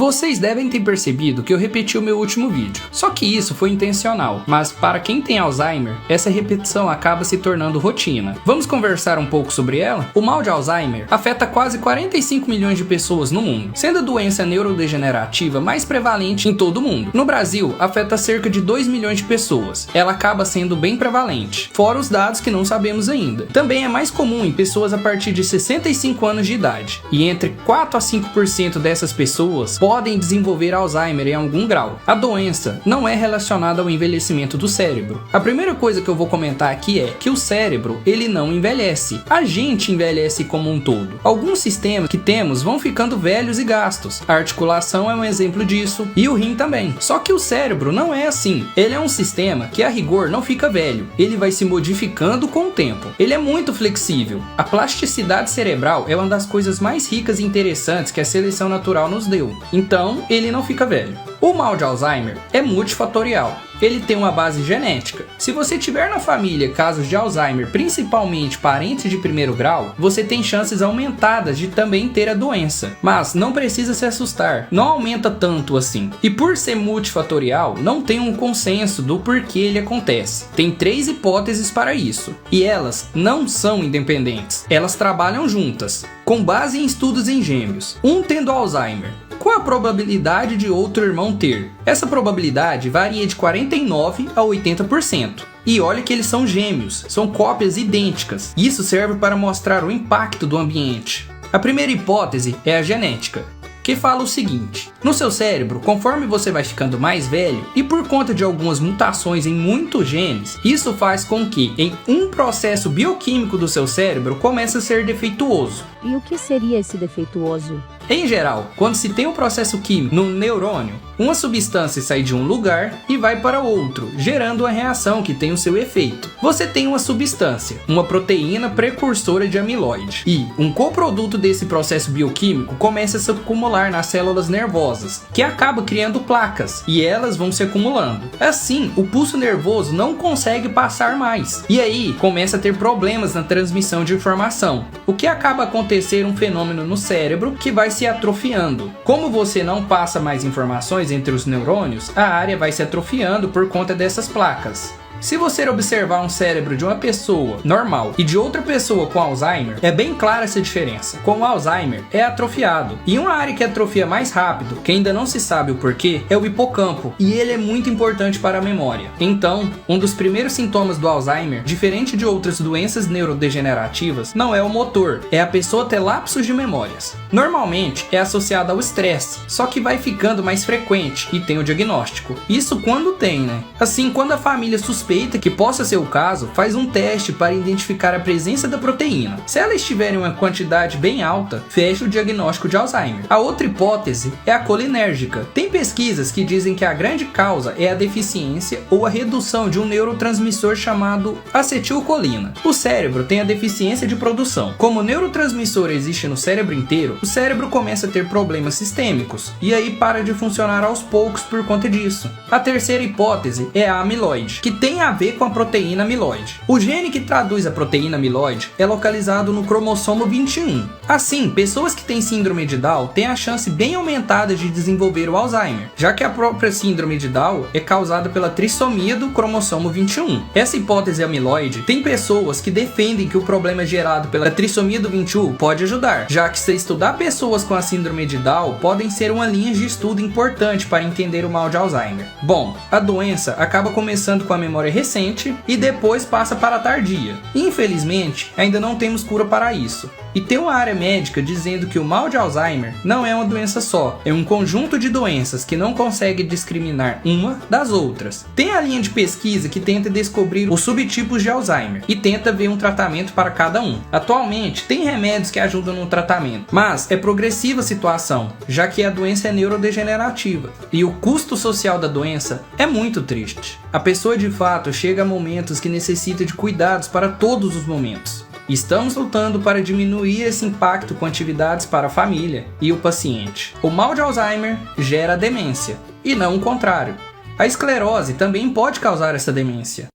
Vocês devem ter percebido que eu repeti o meu último vídeo, só que isso foi intencional, mas para quem tem Alzheimer, essa repetição acaba se tornando rotina. Vamos conversar um pouco sobre ela? O mal de Alzheimer afeta quase 45 milhões de pessoas no mundo, sendo a doença neurodegenerativa mais prevalente em todo o mundo. No Brasil, afeta cerca de 2 milhões de pessoas. Ela acaba sendo bem prevalente, fora os dados que não sabemos ainda. Também é mais comum em pessoas a partir de 65 anos de idade, e entre 4 a 5% dessas pessoas podem desenvolver Alzheimer em algum grau. A doença não é relacionada ao envelhecimento do cérebro. A primeira coisa que eu vou comentar aqui é que o cérebro, ele não envelhece. A gente envelhece como um todo. Alguns sistemas que temos vão ficando velhos e gastos. A articulação é um exemplo disso, e o rim também. Só que o cérebro não é assim. Ele é um sistema que, a rigor, não fica velho. Ele vai se modificando com o tempo. Ele é muito flexível. A plasticidade cerebral é uma das coisas mais ricas e interessantes que a seleção natural nos deu. Então, ele não fica velho. O mal de Alzheimer é multifatorial. Ele tem uma base genética. Se você tiver na família casos de Alzheimer, principalmente parentes de primeiro grau, você tem chances aumentadas de também ter a doença. Mas não precisa se assustar, não aumenta tanto assim. E por ser multifatorial, não tem um consenso do porquê ele acontece. Tem 3 hipóteses para isso, e elas não são independentes. Elas trabalham juntas, com base em estudos em gêmeos, um tendo Alzheimer. Qual a probabilidade de outro irmão ter? Essa probabilidade varia de 49% a 80%. E olha que eles são gêmeos, são cópias idênticas. Isso serve para mostrar o impacto do ambiente. A primeira hipótese é a genética, que fala o seguinte: no seu cérebro, conforme você vai ficando mais velho e por conta de algumas mutações em muitos genes, isso faz com que em um processo bioquímico do seu cérebro comece a ser defeituoso. E o que seria esse defeituoso? Em geral, quando se tem um processo químico no neurônio, uma substância sai de um lugar e vai para outro, gerando uma reação que tem o seu efeito. Você tem uma substância, uma proteína precursora de amiloide, e um coproduto desse processo bioquímico começa a se acumular nas células nervosas, que acaba criando placas, e elas vão se acumulando. Assim, o pulso nervoso não consegue passar mais, e aí começa a ter problemas na transmissão de informação, o que acaba acontecendo um fenômeno no cérebro que vai se atrofiando. Como você não passa mais informações entre os neurônios, a área vai se atrofiando por conta dessas placas. Se você observar um cérebro de uma pessoa normal e de outra pessoa com Alzheimer, é bem clara essa diferença. Com o Alzheimer, é atrofiado. E uma área que atrofia mais rápido, que ainda não se sabe o porquê, é o hipocampo. E ele é muito importante para a memória. Então, um dos primeiros sintomas do Alzheimer, diferente de outras doenças neurodegenerativas, não é o motor, é a pessoa ter lapsos de memórias. Normalmente, é associado ao estresse, só que vai ficando mais frequente e tem o diagnóstico. Isso quando tem, né? Assim, quando a família suspeita que possa ser o caso, faz um teste para identificar a presença da proteína. Se ela estiver em uma quantidade bem alta, fecha o diagnóstico de Alzheimer. A outra hipótese é a colinérgica. Tem pesquisas que dizem que a grande causa é a deficiência ou a redução de um neurotransmissor chamado acetilcolina. O cérebro tem a deficiência de produção. Como o neurotransmissor existe no cérebro inteiro, o cérebro começa a ter problemas sistêmicos e aí para de funcionar aos poucos por conta disso. A terceira hipótese é a amiloide, que tem a ver com a proteína amiloide. O gene que traduz a proteína amiloide é localizado no cromossomo 21. Assim, pessoas que têm síndrome de Down têm a chance bem aumentada de desenvolver o Alzheimer, já que a própria síndrome de Down é causada pela trissomia do cromossomo 21. Essa hipótese amiloide tem pessoas que defendem que o problema gerado pela trissomia do 21 pode ajudar, já que se estudar pessoas com a síndrome de Down podem ser uma linha de estudo importante para entender o mal de Alzheimer. Bom, a doença acaba começando com a memória recente e depois passa para a tardia. Infelizmente, ainda não temos cura para isso. E tem uma área médica dizendo que o mal de Alzheimer não é uma doença só, é um conjunto de doenças que não consegue discriminar uma das outras. Tem a linha de pesquisa que tenta descobrir os subtipos de Alzheimer e tenta ver um tratamento para cada um. Atualmente, tem remédios que ajudam no tratamento, mas é progressiva a situação, já que a doença é neurodegenerativa e o custo social da doença é muito triste. A pessoa de fato chega a momentos que necessita de cuidados para todos os momentos. Estamos lutando para diminuir esse impacto com atividades para a família e o paciente. O mal de Alzheimer gera demência, e não o contrário. A esclerose também pode causar essa demência.